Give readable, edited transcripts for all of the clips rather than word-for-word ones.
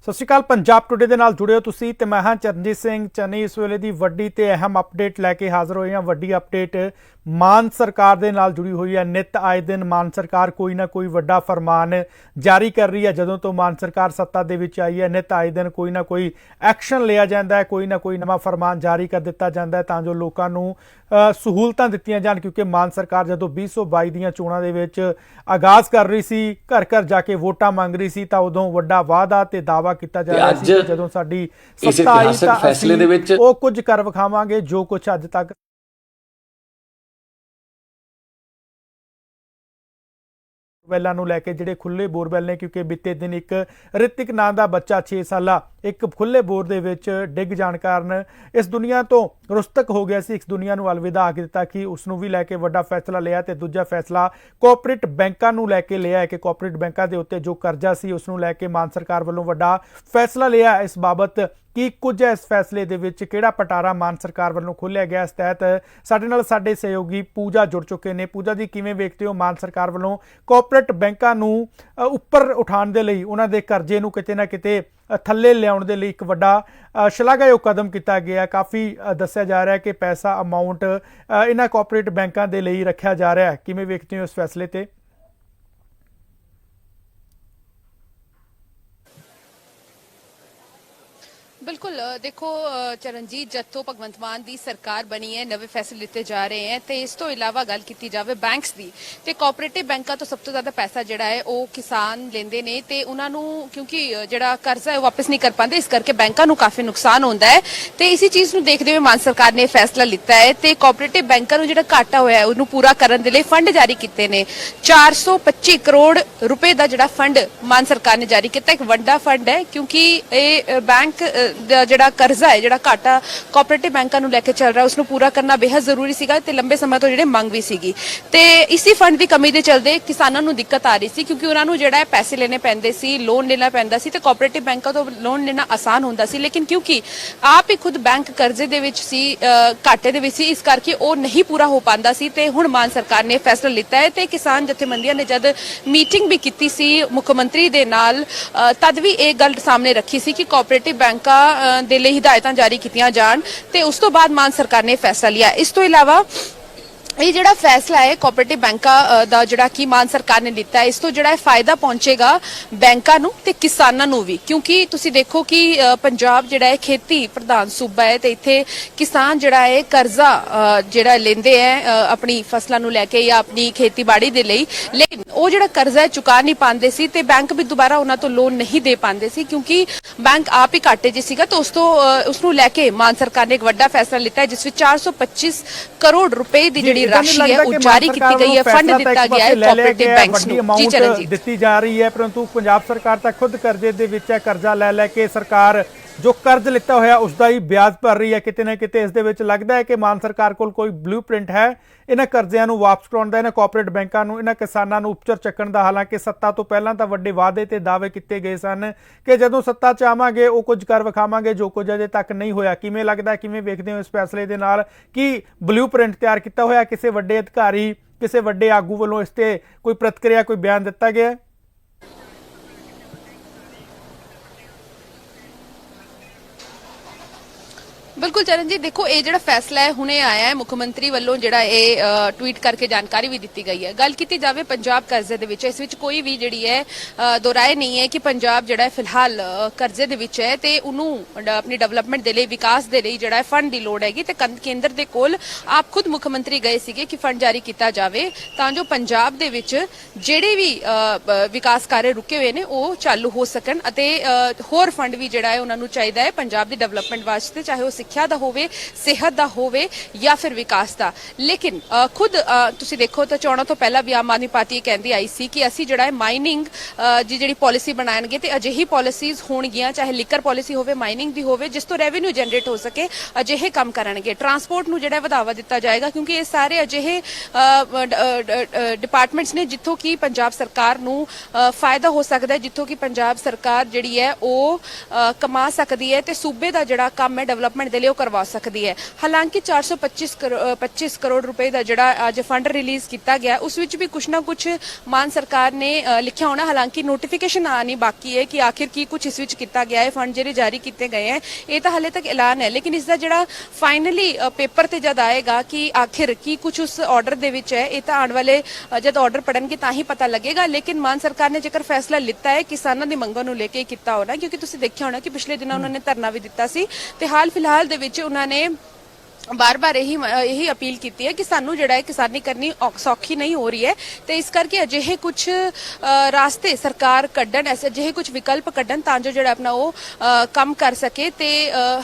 ਸਤਿ ਸ਼੍ਰੀ ਅਕਾਲ। ਪੰਜਾਬ ਟੁਡੇ ਦੇ ਨਾਲ ਜੁੜੇ ਹੋ ਤੁਸੀਂ ਤੇ ਮੈਂ ਹਾਂ ਚਰਨਜੀਤ ਸਿੰਘ ਚੰਨੀ। ਇਸ ਵੇਲੇ ਦੀ ਵੱਡੀ ਤੇ ਅਹਿਮ ਅਪਡੇਟ ਲੈ ਕੇ ਹਾਜ਼ਰ ਹੋਏ ਹਾਂ। ਵੱਡੀ ਅਪਡੇਟ ਮਾਨ ਸਰਕਾਰ ਦੇ ਨਾਲ ਜੁੜੀ ਹੋਈ ਹੈ। ਨਿਤ ਆਏ ਦਿਨ ਮਾਨ ਸਰਕਾਰ ਕੋਈ ਨਾ ਕੋਈ ਵੱਡਾ ਫਰਮਾਨ ਜਾਰੀ ਕਰ ਰਹੀ ਹੈ। ਜਦੋਂ ਤੋਂ ਮਾਨ ਸਰਕਾਰ ਸੱਤਾ ਦੇ ਵਿੱਚ ਆਈ ਹੈ, ਨਿਤ ਆਏ ਦਿਨ ਕੋਈ ਨਾ ਕੋਈ ਐਕਸ਼ਨ ਲਿਆ ਜਾਂਦਾ ਹੈ, ਕੋਈ ਨਾ ਕੋਈ ਨਵਾਂ ਫਰਮਾਨ ਜਾਰੀ ਕਰ ਦਿੱਤਾ ਜਾਂਦਾ ਹੈ ਤਾਂ ਜੋ ਲੋਕਾਂ ਨੂੰ ਸਹੂਲਤਾਂ ਦਿੱਤੀਆਂ ਜਾਣ। ਕਿਉਂਕਿ ਮਾਨ ਸਰਕਾਰ ਜਦੋਂ 2022 ਦੀਆਂ ਚੋਣਾਂ ਦੇ ਵਿੱਚ ਆਗਾਜ਼ ਕਰ ਰਹੀ ਸੀ, ਘਰ ਘਰ ਜਾ ਕੇ ਵੋਟਾਂ ਮੰਗ ਰਹੀ ਸੀ, ਤਾਂ ਉਦੋਂ ਵੱਡਾ ਵਾਅਦਾ ਤੇ ਦਾਅਵਾ ਕੀਤਾ ਜਾ ਰਿਹਾ ਸੀ ਜਦੋਂ ਸਾਡੀ ਸੱਤਾ ਆਈ ਤਾਂ ਫੈਸਲੇ ਦੇ ਵਿੱਚ ਉਹ ਕੁਝ ਕਰ ਵਿਖਾਵਾਂਗੇ ਜੋ ਕੁਝ ਅੱਜ ਤੱਕ ਬੋਰਵੈਲਾਂ ਨੂੰ ਲੈ ਕੇ ਜਿਹੜੇ ਖੁੱਲੇ ਬੋਰਵੈਲ ਨੇ। ਕਿਉਂਕਿ ਬੀਤੇ ਦਿਨ ਇੱਕ ਰਿਤਿਕ ਨਾਂ ਦਾ ਬੱਚਾ 6 ਸਾਲਾ ਇੱਕ ਖੁੱਲੇ ਬੋਰ ਦੇ ਵਿੱਚ ਡਿੱਗ ਜਾਣ ਕਾਰਨ ਇਸ ਦੁਨੀਆ ਤੋਂ ਰੁਸਤਕ ਹੋ ਗਿਆ ਸੀ। ਇਸ ਦੁਨੀਆ ਨੂੰ ਅਲਵਿਦਾ ਆਖ ਦਿੱਤਾ ਕਿ ਉਸ ਨੂੰ ਵੀ ਲੈ ਕੇ ਵੱਡਾ ਫੈਸਲਾ ਲਿਆ। ਤੇ ਦੂਜਾ ਫੈਸਲਾ ਕੋਆਪਰੇਟ ਬੈਂਕਾਂ ਨੂੰ ਲੈ ਕੇ ਲਿਆ ਹੈ ਕਿ ਕੋਆਪਰੇਟ ਬੈਂਕਾਂ ਦੇ ਉੱਤੇ ਜੋ ਕਰਜ਼ਾ ਸੀ ਉਸ ਨੂੰ ਲੈ ਕੇ ਮਾਨ ਸਰਕਾਰ ਵੱਲੋਂ ਵੱਡਾ ਫੈਸਲਾ ਲਿਆ। ਇਸ ਬਾਬਤ ਕੀ ਕੁਝ ਹੈ, ਇਸ ਫੈਸਲੇ ਦੇ ਵਿੱਚ ਕਿਹੜਾ ਪਟਾਰਾ ਮਾਨ ਸਰਕਾਰ ਵੱਲੋਂ ਖੋਲ੍ਹਿਆ ਗਿਆ, ਇਸ ਤਹਿਤ ਸਾਡੇ ਨਾਲ ਸਾਡੇ ਸਹਿਯੋਗੀ ਪੂਜਾ ਜੁੜ ਚੁੱਕੇ ਨੇ। ਪੂਜਾ ਜੀ, ਕਿਵੇਂ ਵੇਖਦੇ ਹੋ ਮਾਨ ਸਰਕਾਰ ਵੱਲੋਂ ਕੋਆਪਰੇਟ ਬੈਂਕਾਂ ਨੂੰ ਉੱਪਰ ਉਠਾਉਣ ਦੇ ਲਈ, ਉਹਨਾਂ ਦੇ ਕਰਜ਼ੇ ਨੂੰ ਕਿਤੇ ਨਾ ਕਿਤੇ ਥੱਲੇ ਲਿਆਉਣ ਦੇ ਲਈ ਇੱਕ ਵੱਡਾ ਸ਼ਲਾਘਾਯੋਗ ਕਦਮ ਕੀਤਾ ਗਿਆ। ਕਾਫੀ ਦੱਸਿਆ ਜਾ ਰਿਹਾ ਹੈ ਕਿ ਪੈਸਾ ਅਮਾਊਂਟ ਇਹਨਾਂ ਕੋਆਪਰੇਟ ਬੈਂਕਾਂ ਦੇ ਲਈ ਰੱਖਿਆ ਜਾ ਰਿਹਾ ਹੈ। ਕਿਵੇਂ ਵੇਖਦੇ ਹੋ ਇਸ ਫੈਸਲੇ ਤੇ? बिल्कुल देखो चरणजीत, जब तो भगवंत मान की सरकार बनी है, नवे फैसले लिते जा रहे हैं। तो इस तो इलावा गल की जाए बैंक्स की, तो कोऑपरेटिव बैंकों तो सब तो ज़्यादा पैसा जोड़ा है वो किसान लेंदे ने, ते उन्होंने क्योंकि जोड़ा कर्जा है वापस नहीं कर पाते, इस करके बैंकों को काफ़ी नुकसान होता है। तो इसी चीज़ को देखते हुए मान सरकार ने फैसला लिता है। तो कोऑपरेटिव बैंकों को जो घाटा होया है उन्होंने पूरा करने के लिए फंड जारी किए हैं। 425 करोड़ रुपए का जो फंड मान सरकार ने जारी किया। एक वड्डा फंड है क्योंकि ये बैंक ਜਿਹੜਾ ਕਰਜ਼ਾ ਹੈ, ਜਿਹੜਾ ਘਾਟਾ ਕੋਆਪਰੇਟਿਵ ਬੈਂਕਾਂ ਨੂੰ ਲੈ ਕੇ ਚੱਲ ਰਿਹਾ, ਉਸ ਨੂੰ ਪੂਰਾ ਕਰਨਾ ਬੇहद ਜ਼ਰੂਰੀ ਸੀਗਾ ਤੇ ਲੰਬੇ ਸਮੇਂ ਤੋਂ ਜਿਹੜੇ ਮੰਗ ਵੀ ਸੀਗੀ। ਤੇ ਇਸੇ ਫੰਡ ਦੀ ਕਮੀ ਦੇ ਚਲਦੇ ਕਿਸਾਨਾਂ ਨੂੰ ਦਿੱਕਤ ਆ ਰਹੀ ਸੀ ਕਿਉਂਕਿ ਉਹਨਾਂ ਨੂੰ ਜਿਹੜਾ ਪੈਸੇ ਲੈਣੇ ਪੈਂਦੇ ਸੀ, ਲੋਨ ਲੈਣਾ ਪੈਂਦਾ ਸੀ ਤੇ ਕੋਆਪਰੇਟਿਵ ਬੈਂਕਾਂ ਤੋਂ ਲੋਨ ਲੈਣਾ ਆਸਾਨ ਹੁੰਦਾ ਸੀ। ਲੇਕਿਨ ਕਿਉਂਕਿ ਆਪ ਹੀ ਖੁਦ ਬੈਂਕ ਕਰਜ਼ੇ ਦੇ ਵਿੱਚ ਸੀ, ਘਾਟੇ ਦੇ ਵਿੱਚ ਸੀ, ਇਸ ਕਰਕੇ ਉਹ ਨਹੀਂ ਪੂਰਾ ਹੋ ਪਾਉਂਦਾ ਸੀ। ਤੇ ਹੁਣ ਮਾਨ ਸਰਕਾਰ ਨੇ ਫੈਸਲਾ ਲਿੱਤਾ ਹੈ ਤੇ ਕਿਸਾਨ ਜਥੇਬੰਦੀਆਂ ਨੇ ਜਦ ਮੀਟਿੰਗ ਵੀ ਕੀਤੀ ਸੀ ਮੁੱਖ ਮੰਤਰੀ ਦੇ ਨਾਲ, ਤਦ ਵੀ ਇਹ ਗੱਲ ਸਾਹਮਣੇ ਰੱਖੀ ਸੀ ਕਿ ਕੋਆਪਰੇਟਿਵ ਬੈਂਕਾਂ ਦੇ ਲਈ ਹਿਦਾਇਤਾਂ ਜਾਰੀ ਕੀਤੀਆਂ ਜਾਣ ਤੇ ਉਸ ਤੋਂ ਬਾਅਦ ਮਾਨ ਸਰਕਾਰ ਨੇ ਫੈਸਲਾ ਲਿਆ। ਇਸ ਤੋਂ ਇਲਾਵਾ ਇਹ ਜਿਹੜਾ ਫੈਸਲਾ ਹੈ ਕੋਆਪਰੇਟਿਵ ਬੈਂਕਾਂ ਦਾ ਜਿਹੜਾ ਕਿ ਮਾਨ ਸਰਕਾਰ ਨੇ ਲਿੱਤਾ ਹੈ, ਇਸ ਤੋਂ ਜਿਹੜਾ ਫਾਇਦਾ ਪਹੁੰਚੇਗਾ ਬੈਂਕਾਂ ਨੂੰ ਤੇ ਕਿਸਾਨਾਂ ਨੂੰ ਵੀ। ਕਿਉਂਕਿ ਤੁਸੀਂ ਦੇਖੋ ਕਿ ਪੰਜਾਬ ਜਿਹੜਾ ਹੈ ਖੇਤੀ ਪ੍ਰਧਾਨ ਸੂਬਾ ਹੈ ਤੇ ਇੱਥੇ ਕਿਸਾਨ ਜਿਹੜਾ ਹੈ ਕਰਜ਼ਾ ਜਿਹੜਾ ਲੈਂਦੇ ਹੈ ਆਪਣੀ ਫਸਲਾਂ ਨੂੰ ਲੈ ਕੇ ਜਾਂ ਆਪਣੀ ਖੇਤੀਬਾੜੀ ਦੇ ਲਈ, ਲੇਕਿਨ ਉਹ ਜਿਹੜਾ ਕਰਜ਼ਾ ਚੁਕਾ ਨਹੀਂ ਪਾਉਂਦੇ ਸੀ ਤੇ ਬੈਂਕ ਵੀ ਦੁਬਾਰਾ ਉਹਨਾਂ ਤੋਂ ਲੋਨ ਨਹੀਂ ਦੇ ਪਾਉਂਦੇ ਸੀ ਕਿਉਂਕਿ ਬੈਂਕ ਆਪ ਹੀ ਘਾਟੇ 'ਚ ਸੀਗਾ। ਤਾਂ ਉਸ ਨੂੰ ਲੈ ਕੇ ਮਾਨ ਸਰਕਾਰ ਨੇ ਇੱਕ ਵੱਡਾ ਫੈਸਲਾ ਲਿੱਤਾ ਹੈ ਜਿਸ ਵਿੱਚ 425 ਕਰੋੜ ਰੁਪਏ ਦੀ ਜਿਹੜੀ ਰਾਸ਼ੀ ਹੈ ਉਹ ਜਾਰੀ ਕੀਤੀ ਗਈ ਹੈ, ਫੰਡ ਦਿੱਤਾ ਗਿਆ ਹੈ ਕੋਆਪਰੇਟਿਵ ਬੈਂਕਸ ਨੂੰ। ਜੀ ਚਰਨਜੀਤ, ਦਿੱਤੀ ਜਾ ਰਹੀ ਹੈ, ਪਰੰਤੂ ਪੰਜਾਬ ਸਰਕਾਰ ਤਾਂ ਖੁਦ ਕਰਜ਼ੇ ਦੇ ਵਿੱਚ ਹੈ। ਕਰਜ਼ਾ ਲੈ ਕੇ ਸਰਕਾਰ ਜੋ ਕਰਜ਼ ਲਿੱਤਾ ਹੋਇਆ ਉਸ ਦਾ ਹੀ ਵਿਆਜ ਭਰ ਰਹੀ ਹੈ। ਕਿਤੇ ਨਾ ਕਿਤੇ ਇਸ ਦੇ ਵਿੱਚ ਲੱਗਦਾ ਹੈ ਕਿ ਮਾਨ ਸਰਕਾਰ ਕੋਲ ਕੋਈ ਬਲੂਪ੍ਰਿੰਟ ਹੈ ਇਹਨਾਂ ਕਰਜ਼ਿਆਂ ਨੂੰ ਵਾਪਸ ਕਰਾਉਣ ਦਾ, ਇਹਨਾਂ ਕੋਆਪਰੇਟ ਬੈਂਕਾਂ ਨੂੰ, ਇਹਨਾਂ ਕਿਸਾਨਾਂ ਨੂੰ ਉੱਪਰ ਚੱਕਣ ਦਾ। ਹਾਲਾਂਕਿ ਸੱਤਾ ਤੋਂ ਪਹਿਲਾਂ ਤਾਂ ਵੱਡੇ ਵਾਅਦੇ ਤੇ ਦਾਅਵੇ ਕੀਤੇ ਗਏ ਸਨ ਕਿ ਜਦੋਂ ਸੱਤਾ 'ਚ ਆਵਾਂਗੇ ਉਹ ਕੁਝ ਕਰ ਵਿਖਾਵਾਂਗੇ, ਜੋ ਕੁਝ ਅਜੇ ਤੱਕ ਨਹੀਂ ਹੋਇਆ। ਕਿਵੇਂ ਲੱਗਦਾ, ਕਿਵੇਂ ਵੇਖਦੇ ਹੋ ਇਸ ਫੈਸਲੇ ਦੇ ਨਾਲ? ਕੀ ਬਲੂਪ੍ਰਿੰਟ ਤਿਆਰ ਕੀਤਾ ਹੋਇਆ? ਕਿਸੇ ਵੱਡੇ ਅਧਿਕਾਰੀ, ਕਿਸੇ ਵੱਡੇ ਆਗੂ ਵੱਲੋਂ ਇਸ ਤੇ ਕੋਈ ਪ੍ਰਤੀਕਿਰਿਆ, ਕੋਈ ਬਿਆਨ ਦਿੱਤਾ ਗਿਆ? बिल्कुल चरणजीत, देखो ये जो फैसला है हुणे आया है, मुख्य मंत्री वालों जो ट्वीट करके जानकारी भी दी गई है। गल की जाए पंजाब कर्जे दे विच, इस विच कोई भी जी है दो राय नहीं है कि पंजाब जो फिलहाल कर्जे दे विच है ते उन्होंने अपनी डेवलपमेंट के लिए, विकास के लिए जो फंड की लोड़ हैगी। ते केंद्र के कोल आप खुद मुख्यमंत्री गए सीगे कि फंड जारी किया जाए तां जो पंजाब दे विच जिहड़े भी विकास कार्य रुके हुए ने वो चालू हो सकन अते होर फंड भी जिहड़ा है उन्हां नूं चाहीदा है पंजाब दी डेवलपमेंट वास्ते, चाहे वो ਸਿੱਖਿਆ ਦਾ ਹੋਵੇ, ਸਿਹਤ ਦਾ ਹੋਵੇ ਜਾਂ ਫਿਰ ਵਿਕਾਸ ਦਾ। ਲੇਕਿਨ ਖੁਦ ਤੁਸੀਂ ਦੇਖੋ ਤਾਂ ਚੋਣਾਂ ਤੋਂ ਪਹਿਲਾਂ ਵੀ ਆਮ ਆਦਮੀ ਪਾਰਟੀ ਕਹਿੰਦੀ ਆਈ ਸੀ ਕਿ ਅਸੀਂ ਜਿਹੜਾ ਹੈ ਮਾਈਨਿੰਗ ਦੀ ਜਿਹੜੀ ਪਾਲਿਸੀ ਬਣਾਉਣਗੇ ਤੇ ਅਜਿਹੀ ਪਾਲਿਸੀਜ਼ ਹੋਣਗੀਆਂ, ਚਾਹੇ ਲਿਕਰ ਪਾਲਿਸੀ ਹੋਵੇ, ਮਾਈਨਿੰਗ ਦੀ ਹੋਵੇ, ਜਿਸ ਤੋਂ ਰੈਵਨਿਊ ਜਨਰੇਟ ਹੋ ਸਕੇ, ਅਜਿਹੇ ਕੰਮ ਕਰਨਗੇ। ਟਰਾਂਸਪੋਰਟ ਨੂੰ ਜਿਹੜਾ ਵਧਾਵਾ ਦਿੱਤਾ ਜਾਏਗਾ ਕਿਉਂਕਿ ਇਹ ਸਾਰੇ ਅਜਿਹੇ ਡਿਪਾਰਟਮੈਂਟਸ ਨੇ ਜਿੱਥੋਂ ਕਿ ਪੰਜਾਬ ਸਰਕਾਰ ਨੂੰ ਫਾਇਦਾ ਹੋ ਸਕਦਾ ਹੈ, ਜਿੱਥੋਂ ਕਿ ਪੰਜਾਬ ਸਰਕਾਰ ਜਿਹੜੀ ਹੈ ਉਹ ਕਮਾ ਸਕਦੀ ਹੈ ਤੇ ਸੂਬੇ ਦਾ ਜਿਹੜਾ ਕੰਮ ਹੈ ਡਿਵੈਲਪਮੈਂਟ ਦੇ ਲਈ ਉਹ ਕਰਵਾ ਸਕਦੀ ਹੈ। ਹਾਲਾਂਕਿ 425 ਕਰੋੜ ਰੁਪਏ ਦਾ ਜਿਹੜਾ ਅੱਜ ਫੰਡ ਰਿਲੀਜ਼ ਕੀਤਾ ਗਿਆ ਉਸ ਵਿੱਚ ਵੀ ਕੁਛ ਨਾ ਕੁਛ ਮਾਨ ਸਰਕਾਰ ਨੇ ਲਿਖਿਆ ਹੋਣਾ। ਹਾਲਾਂਕਿ ਨੋਟੀਫਿਕੇਸ਼ਨ ਆਣੀ ਬਾਕੀ ਹੈ ਕਿ ਆਖਿਰ ਕੀ ਕੁਛ ਇਸ ਵਿੱਚ ਕੀਤਾ ਗਿਆ ਹੈ, ਫੰਡ ਜਿਹੜੇ ਜਾਰੀ ਕੀਤੇ ਗਏ ਹੈ ਇਹ ਤਾਂ ਹਾਲੇ ਤੱਕ ਐਲਾਨ ਹੈ, ਲੇਕਿਨ ਇਸ ਦਾ ਜਿਹੜਾ ਫਾਈਨਲੀ ਪੇਪਰ ਤੇ ਜਦ ਆਏਗਾ ਕਿ ਆਖਿਰ ਕੀ ਕੁਛ ਉਸ ਆਰਡਰ ਦੇ ਵਿੱਚ ਹੈ ਇਹ ਤਾਂ ਆਉਣ ਵਾਲੇ ਜਦ ਆਰਡਰ ਪੜਨਗੇ ਤਾਂ ਹੀ ਪਤਾ ਲੱਗੇਗਾ। ਲੇਕਿਨ ਮਾਨ ਸਰਕਾਰ ਨੇ ਜੇਕਰ ਫੈਸਲਾ ਲਿੱਤਾ ਹੈ ਕਿਸਾਨਾਂ ਦੀ ਮੰਗਾਂ ਨੂੰ ਲੈ ਕੇ ਕੀਤਾ ਹੋਣਾ, ਕਿਉਂਕਿ ਤੁਸੀਂ ਦੇਖਿਆ ਹੋਣਾ ਕਿ ਪਿਛਲੇ ਦਿਨਾਂ ਉਹਨਾਂ ਨੇ ਧਰਨਾ ਵੀ ਦਿੱਤਾ ਸੀ ਤੇ ਹਾਲ ਫਿਲਹਾਲ ਦੇ ਵਿੱਚ ਉਹਨਾਂ ਨੇ ਬਾਰ-ਬਾਰ ਇਹੀ ਅਪੀਲ ਕੀਤੀ ਹੈ ਕਿ ਸਾਨੂੰ ਜਿਹੜਾ ਹੈ ਕਿਸਾਨੀ ਕਰਨੀ ਸੌਖੀ ਨਹੀਂ ਹੋ ਰਹੀ ਹੈ ਤੇ ਇਸ ਕਰਕੇ ਅਜਿਹੇ ਕੁਝ ਰਾਸਤੇ ਸਰਕਾਰ ਕੱਢਣ, ਐਸੇ ਅਜਿਹੇ ਕੁਝ ਵਿਕਲਪ ਕੱਢਣ ਤਾਂ ਜੋ ਜਿਹੜਾ ਆਪਣਾ ਉਹ ਕੰਮ ਕਰ ਸਕੇ ਤੇ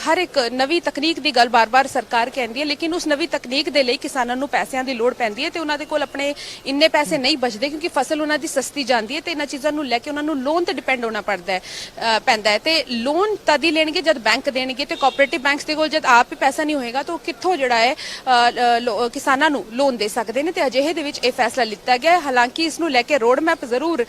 ਹਰ ਇੱਕ ਨਵੀਂ ਤਕਨੀਕ ਦੀ ਗੱਲ ਬਾਰ-ਬਾਰ ਸਰਕਾਰ ਕਹਿੰਦੀ ਹੈ, ਲੇਕਿਨ ਉਸ ਨਵੀਂ ਤਕਨੀਕ ਦੇ ਲਈ ਕਿਸਾਨਾਂ ਨੂੰ ਪੈਸਿਆਂ ਦੀ ਲੋੜ ਪੈਂਦੀ ਹੈ ਤੇ ਉਹਨਾਂ ਦੇ ਕੋਲ ਆਪਣੇ ਇੰਨੇ ਪੈਸੇ ਨਹੀਂ ਬਚਦੇ ਕਿਉਂਕਿ ਫਸਲ ਉਹਨਾਂ ਦੀ ਸਸਤੀ ਜਾਂਦੀ ਹੈ ਤੇ ਇਹਨਾਂ ਚੀਜ਼ਾਂ ਨੂੰ ਲੈ ਕੇ ਉਹਨਾਂ ਨੂੰ ਲੋਨ ਤੇ ਡਿਪੈਂਡ ਹੋਣਾ ਪੈਂਦਾ ਹੈ ਤੇ ਲੋਨ ਤਦ ਹੀ ਲੈਣਗੇ ਜਦ ਬੈਂਕ ਦੇਣਗੇ ਤੇ ਕੋਆਪਰੇਟਿਵ ਬੈਂਕਸ ਦੇ ਕੋਲ ਜਦ ਆਪ ਹੀ ਪੈਸਾ ਨਹੀਂ ਹੋਏਗਾ ਤਾਂ ਕਿੱਥੋਂ ਜਿਹੜਾ ਹੈ ਕਿਸਾਨਾਂ ਨੂੰ ਲੋਨ ਦੇ ਸਕਦੇ ਨੇ ਤੇ ਅਜਿਹੇ ਦੇ ਵਿੱਚ ਇਹ ਫੈਸਲਾ ਲਿੱਤਾ ਗਿਆ। ਹਾਲਾਂਕਿ ਇਸ ਨੂੰ ਲੈ ਕੇ ਰੋਡ ਮੈਪ ਜ਼ਰੂਰ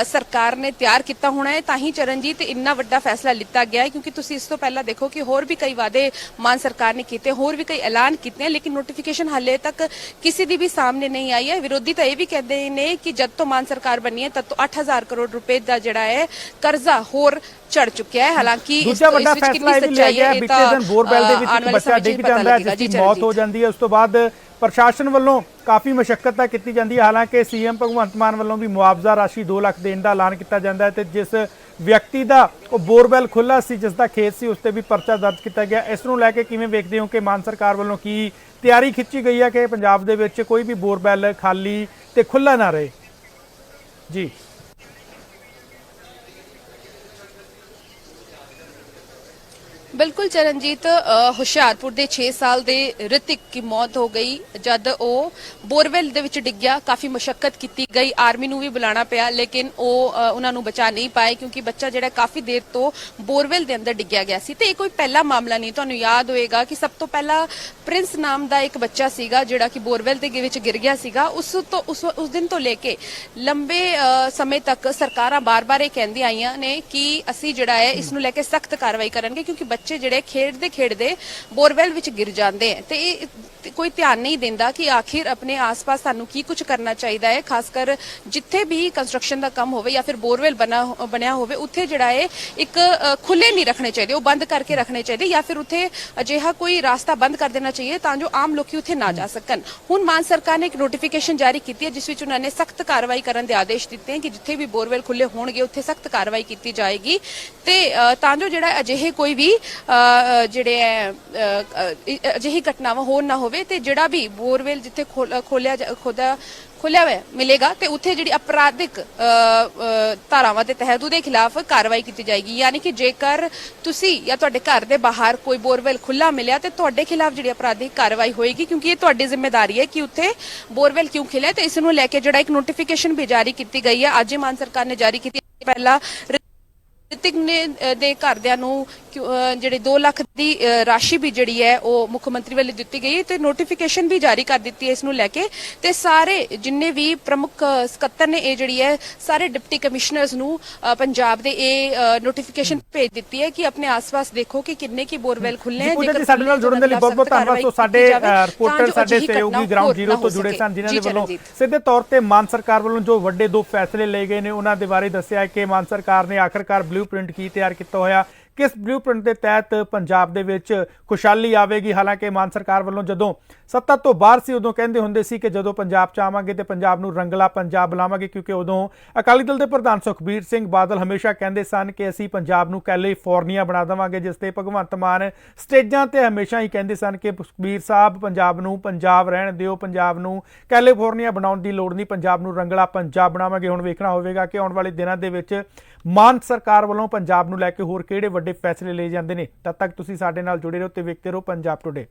ਸਰਕਾਰ ਨੇ ਤਿਆਰ ਕੀਤਾ ਹੋਣਾ ਹੈ ਤਾਂ ਹੀ ਚਰਨਜੀਤ ਇੰਨਾ ਵੱਡਾ ਫੈਸਲਾ ਲਿੱਤਾ ਗਿਆ ਹੈ, ਕਿਉਂਕਿ ਤੁਸੀਂ ਇਸ ਤੋਂ ਪਹਿਲਾਂ ਦੇਖੋ ਕਿ ਹੋਰ ਵੀ ਕਈ ਵਾਅਦੇ ਮਾਨ ਸਰਕਾਰ ਨੇ ਕੀਤੇ, ਹੋਰ ਵੀ ਕਈ ਐਲਾਨ ਕੀਤੇ, ਲੇਕਿਨ ਨੋਟੀਫਿਕੇਸ਼ਨ ਹਾਲੇ ਤੱਕ ਕਿਸੇ ਦੀ ਵੀ ਸਾਹਮਣੇ ਨਹੀਂ ਆਈ ਹੈ। ਵਿਰੋਧੀ ਤਾਂ ਇਹ ਵੀ ਕਹਿੰਦੇ ਨੇ ਕਿ ਜਦ ਤੋਂ ਮਾਨ ਸਰਕਾਰ ਬਣੀ ਹੈ ਤਦ ਤੋਂ 8000 ਕਰੋੜ ਰੁਪਏ ਦਾ ਜਿਹੜਾ ਹੈ ਕਰਜ਼ਾ ਹੋਰ ਚੜ ਚੁੱਕਿਆ ਹੈ। ਹਾਲਾਂਕਿ ਦੂਜਾ ਵੱਡਾ ਫੈਸਲਾ ਇਹ ਵੀ ਲਿਆ ਗਿਆ ਬੀਤੇ ਦਿਨ ਬੋਰਵੈਲ ਦੇ ਵਿੱਚ ਇੱਕ ਬੱਚਾ ਡਿੱਗ ਜਾਂਦਾ ਹੈ ਜਿਸ ਦੀ ਮੌਤ ਹੋ ਜਾਂਦੀ ਹੈ। ਉਸ ਤੋਂ ਬਾਅਦ ਪ੍ਰਸ਼ਾਸਨ ਵੱਲੋਂ ਕਾਫੀ ਮਸ਼ੱਕਤ ਤਾਂ ਕੀਤੀ ਜਾਂਦੀ ਹੈ, ਹਾਲਾਂਕਿ ਸੀਐਮ ਭਗਵੰਤ ਮਾਨ ਵੱਲੋਂ ਵੀ ਮੁਆਵਜ਼ਾ ਰਾਸ਼ੀ 2 ਲੱਖ ਦੇਣ ਦਾ ਐਲਾਨ ਕੀਤਾ ਜਾਂਦਾ ਹੈ ਤੇ ਜਿਸ ਵਿਅਕਤੀ ਦਾ ਉਹ ਬੋਰਵੈਲ ਖੁੱਲਾ ਸੀ, ਜਿਸ ਦਾ ਖੇਤ ਸੀ, ਉਸ ਤੇ ਵੀ ਪਰਚਾ ਦਰਜ ਕੀਤਾ ਗਿਆ। ਇਸ ਨੂੰ ਲੈ ਕੇ ਕਿਵੇਂ ਵੇਖਦੇ ਹੋ ਕਿ ਮਾਨ ਸਰਕਾਰ ਵੱਲੋਂ ਕੀ ਤਿਆਰੀ ਖਿੱਚੀ ਗਈ ਹੈ ਕਿ ਪੰਜਾਬ ਦੇ ਵਿੱਚ ਕੋਈ ਵੀ ਬੋਰਵੈਲ ਖਾਲੀ ਤੇ ਖੁੱਲਾ ਨਾ ਰਹੇ? ਜੀ बिल्कुल चरणजीत, ਹੁਸ਼ਿਆਰਪੁਰ ਦੇ 6 ਸਾਲ ਦੇ ਰਿਤਿਕ की मौत हो गई जद ਉਹ ਬੋਰਵੈਲ ਦੇ ਵਿੱਚ ਡਿੱਗ ਗਿਆ। ਕਾਫੀ ਮੁਸ਼ਕਲ ਕੀਤੀ ਗਈ, ਆਰਮੀ ਨੂੰ ਵੀ ਬੁਲਾਣਾ ਪਿਆ, ਲੇਕਿਨ ਉਹ ਉਹਨਾਂ ਨੂੰ ਬਚਾ ਨਹੀਂ ਪਾਏ ਕਿਉਂਕਿ ਬੱਚਾ ਜਿਹੜਾ ਕਾਫੀ ਦੇਰ ਤੋਂ ਬੋਰਵੈਲ ਦੇ ਅੰਦਰ ਡਿੱਗਿਆ ਗਿਆ ਸੀ ਤੇ ਇਹ ਕੋਈ ਪਹਿਲਾ ਮਾਮਲਾ ਨਹੀਂ। ਤੁਹਾਨੂੰ ਯਾਦ ਹੋਏਗਾ ਕਿ ਸਭ ਤੋਂ ਪਹਿਲਾਂ ਪ੍ਰਿੰਸ ਨਾਮ ਦਾ ਇੱਕ ਬੱਚਾ ਸੀਗਾ ਜਿਹੜਾ ਕਿ ਬੋਰਵੈਲ ਦੇ ਵਿੱਚ ਗਿਰ ਗਿਆ ਸੀਗਾ। ਉਸ ਦਿਨ ਤੋਂ ਲੈ ਕੇ ਲੰਬੇ ਸਮੇਂ ਤੱਕ ਸਰਕਾਰਾਂ ਬਾਰ-ਬਾਰ ਇਹ ਕਹਿੰਦੀਆਂ ਆਈਆਂ ਨੇ ਕਿ ਅਸੀਂ ਜਿਹੜਾ ਹੈ ਇਸ ਨੂੰ ਲੈ ਕੇ ਸਖਤ ਕਾਰਵਾਈ ਕਰਾਂਗੇ ਕਿਉਂਕਿ ਬੱਚੇ ਜਿਹੜੇ ਖੇਡਦੇ ਬੋਰਵੈਲ ਵਿੱਚ ਗਿਰ ਜਾਂਦੇ ਹੈ ਤੇ ਇਹ ਕੋਈ ਧਿਆਨ ਨਹੀਂ ਦਿੰਦਾ ਕਿ ਆਖਿਰ ਆਪਣੇ ਆਸ-ਪਾਸ ਸਾਨੂੰ ਕੀ ਕੁਝ ਕਰਨਾ ਚਾਹੀਦਾ ਹੈ। ਖਾਸ ਕਰ ਜਿੱਥੇ ਵੀ ਕੰਸਟਰਕਸ਼ਨ ਦਾ ਕੰਮ ਹੋਵੇ ਜਾਂ ਫਿਰ ਬੋਰਵੈਲ ਬਣਿਆ ਹੋਵੇ ਉੱਥੇ ਜਿਹੜਾ ਹੈ ਇੱਕ ਖੁੱਲੇ ਨਹੀਂ ਰੱਖਣੇ ਚਾਹੀਦੇ, ਉਹ ਬੰਦ ਕਰਕੇ ਰੱਖਣੇ ਚਾਹੀਦੇ ਜਾਂ ਫਿਰ ਉੱਥੇ ਅਜਿਹਾ ਕੋਈ ਰਾਸਤਾ ਬੰਦ ਕਰ ਦੇਣਾ ਚਾਹੀਏ ਤਾਂ ਜੋ ਆਮ ਲੋਕੀ ਉੱਥੇ ਨਾ ਜਾ ਸਕਣ। ਹੁਣ ਮਾਨ ਸਰਕਾਰ ਨੇ ਇੱਕ ਨੋਟੀਫਿਕੇਸ਼ਨ ਜਾਰੀ ਕੀਤੀ ਹੈ ਜਿਸ ਵਿੱਚ ਉਹਨਾਂ ਨੇ ਸਖਤ ਕਾਰਵਾਈ ਕਰਨ ਦੇ ਆਦੇਸ਼ ਦਿੱਤੇ ਹਨ ਕਿ ਜਿੱਥੇ ਵੀ ਬੋਰਵੈਲ ਖੁੱਲੇ ਹੋਣਗੇ ਉੱਥੇ ਸਖਤ ਕਾਰਵਾਈ ਕੀਤੀ ਜਾਏਗੀ ਤੇ ਤਾਂ ਜੋ ਜਿਹੜਾ ਅਜਿਹੇ ਕੋਈ ਵੀ ਜਿਹੜੇ ਹੈ ਅਜਿਹੀ ਘਟਨਾਵਾਂ ਹੋਰ ਨਾ ਹੋਵੇ ਤੇ ਜਿਹੜਾ ਵੀ ਬੋਰਵੈਲ ਜਿੱਥੇ ਖੋਲਿਆ ਹੋਇਆ ਮਿਲੇਗਾ ਤੇ ਉੱਥੇ ਜਿਹੜੀ ਅਪਰਾਧਿਕ ਧਾਰਾਵਾਂ ਦੇ ਤਹਿਤ ਉਹਦੇ ਖਿਲਾਫ ਕਾਰਵਾਈ ਕੀਤੀ ਜਾਏਗੀ। ਯਾਨੀ ਕਿ ਜੇਕਰ ਤੁਸੀਂ ਜਾਂ ਤੁਹਾਡੇ ਘਰ ਦੇ ਬਾਹਰ ਕੋਈ ਬੋਰਵੈਲ ਖੁੱਲਾ ਮਿਲਿਆ ਤੇ ਤੁਹਾਡੇ ਖਿਲਾਫ ਜਿਹੜੀ ਅਪਰਾਧਿਕ ਕਾਰਵਾਈ ਹੋਏਗੀ ਕਿਉਂਕਿ ਇਹ ਤੁਹਾਡੀ ਜ਼ਿੰਮੇਵਾਰੀ ਹੈ ਕਿ ਉੱਥੇ ਬੋਰਵੈਲ ਕਿਉਂ ਖਿਲਿਆ ਤੇ ਇਸ ਨੂੰ ਲੈ ਕੇ ਜਿਹੜਾ ਇੱਕ ਨੋਟੀਫਿਕੇਸ਼ਨ ਵੀ ਜਾਰੀ ਕੀਤੀ ਗਈ ਹੈ। ਅੱਜ ਮਾਨ ਸਰਕਾਰ ਨੇ ਜਾਰੀ ਕੀਤੀ। ਪਹਿਲਾਂ ਰਿਤਿਕ ਨੇ ਦੇ ਘਰਦਿਆਂ ਨੂੰ ਜਿਹੜੇ 2 ਲੱਖ ਦੀ ਰਾਸ਼ੀ ਵੀ ਜਿਹੜੀ ਹੈ ਉਹ ਮੁੱਖ ਮੰਤਰੀ ਵੱਲੋਂ ਦਿੱਤੀ ਗਈ ਤੇ ਨੋਟੀਫਿਕੇਸ਼ਨ ਵੀ ਜਾਰੀ ਕਰ ਦਿੱਤੀ ਹੈ ਇਸ ਨੂੰ ਲੈ ਕੇ ਤੇ ਸਾਰੇ ਜਿੰਨੇ ਵੀ ਪ੍ਰਮੁੱਖ ਸਕੱਤਰ ਨੇ ਇਹ ਜਿਹੜੀ ਹੈ ਸਾਰੇ ਡਿਪਟੀ ਕਮਿਸ਼ਨਰਸ ਨੂੰ ਪੰਜਾਬ ਦੇ ਇਹ ਨੋਟੀਫਿਕੇਸ਼ਨ ਭੇਜ ਦਿੱਤੀ ਹੈ ਕਿ ਆਪਣੇ ਆਸ-ਪਾਸ ਦੇਖੋ ਕਿ ਕਿੰਨੇ ਕੀ ਬੋਰਵੈਲ ਖੁੱਲੇ ਹਨ। ਜੇਕਰ ਸਾਡੇ ਨਾਲ ਜੁੜਨ ਦੇ ਲਈ ਬਹੁਤ-ਬਹੁਤ ਧੰਨਵਾਦ। ਸੋ ਸਾਡੇ ਰਿਪੋਰਟਰ ਸਾਡੇ ਸਹਿਯੋਗੀ ਗਰਾਊਂਡ ਜ਼ੀਰੋ ਤੋਂ ਜੁੜੇ ਸਨ ਜਿਨ੍ਹਾਂ ਦੇ ਵੱਲੋਂ ਸਿੱਧੇ ਤੌਰ ਤੇ ਮਾਨ ਸਰਕਾਰ ਵੱਲੋਂ ਜੋ ਵੱਡੇ 2 ਫੈਸਲੇ ਲਏ ਗਏ ਨੇ ਉਹਨਾਂ ਦੇ ਬਾਰੇ ਦੱਸਿਆ ਕਿ ਮਾਨ ਸਰਕਾਰ ਨੇ ਆਖਰਕਾਰ ਬਲੂਪ੍ਰਿੰਟ ਕੀ ਤਿਆਰ ਕੀਤਾ ਹੋਇਆ, ਕਿਸ ਬਲੂਪ੍ਰਿੰਟ ਦੇ ਤਹਿਤ ਪੰਜਾਬ ਦੇ ਵਿੱਚ ਖੁਸ਼ਹਾਲੀ ਆਵੇਗੀ। ਹਾਲਾਂਕਿ ਮਾਨ ਸਰਕਾਰ ਵੱਲੋਂ ਜਦੋਂ ਸੱਤਾ ਤੋਂ ਬਾਹਰ ਸੀ ਉਦੋਂ ਕਹਿੰਦੇ ਹੁੰਦੇ ਸੀ ਕਿ ਜਦੋਂ ਪੰਜਾਬ 'ਚ ਆਵਾਂਗੇ ਤੇ ਪੰਜਾਬ ਨੂੰ ਰੰਗਲਾ ਪੰਜਾਬ ਬੁਲਾਵਾਂਗੇ ਕਿਉਂਕਿ ਉਦੋਂ ਅਕਾਲੀ ਦਲ ਦੇ ਪ੍ਰਧਾਨ ਸੁਖਬੀਰ ਸਿੰਘ ਬਾਦਲ ਹਮੇਸ਼ਾ ਕਹਿੰਦੇ ਸਨ ਕਿ ਅਸੀਂ ਪੰਜਾਬ ਨੂੰ ਕੈਲੀਫੋਰਨੀਆ ਬਣਾ ਦੇਵਾਂਗੇ, ਜਿਸ ਤੇ ਭਗਵੰਤ ਮਾਨ ਸਟੇਜਾਂ ਤੇ ਹਮੇਸ਼ਾ ਹੀ ਕਹਿੰਦੇ ਸਨ ਕਿ ਸੁਖਬੀਰ ਸਾਹਿਬ ਪੰਜਾਬ ਨੂੰ ਪੰਜਾਬ ਰਹਿਣ ਦਿਓ, ਪੰਜਾਬ ਨੂੰ ਕੈਲੀਫੋਰਨੀਆ ਬਣਾਉਣ ਦੀ ਲੋੜ ਨਹੀਂ, ਪੰਜਾਬ ਨੂੰ ਰੰਗਲਾ ਪੰਜਾਬ ਬਣਾਵਾਂਗੇ। ਹੁਣ ਵੇਖਣਾ ਹੋਵੇਗਾ ਕਿ ਆਉਣ ਵਾਲੇ ਦਿਨਾਂ ਦੇ ਵਿੱਚ ਮਾਨ ਸਰਕਾਰ ਵੱਲੋਂ ਪੰਜਾਬ ਨੂੰ ਲੈ ਕੇ ਹੋਰ ਕਿਹੜੇ ਵੱਡੇ ਫੈਸਲੇ ਲਏ ਜਾਂਦੇ ਨੇ। ਤਦ ਤੱਕ ਤੁਸੀਂ ਸਾਡੇ ਨਾਲ ਜੁੜੇ ਰਹੋ ਤੇ ਵੇਖਦੇ ਰਹੋ ਪੰਜਾਬ ਟੁਡੇ।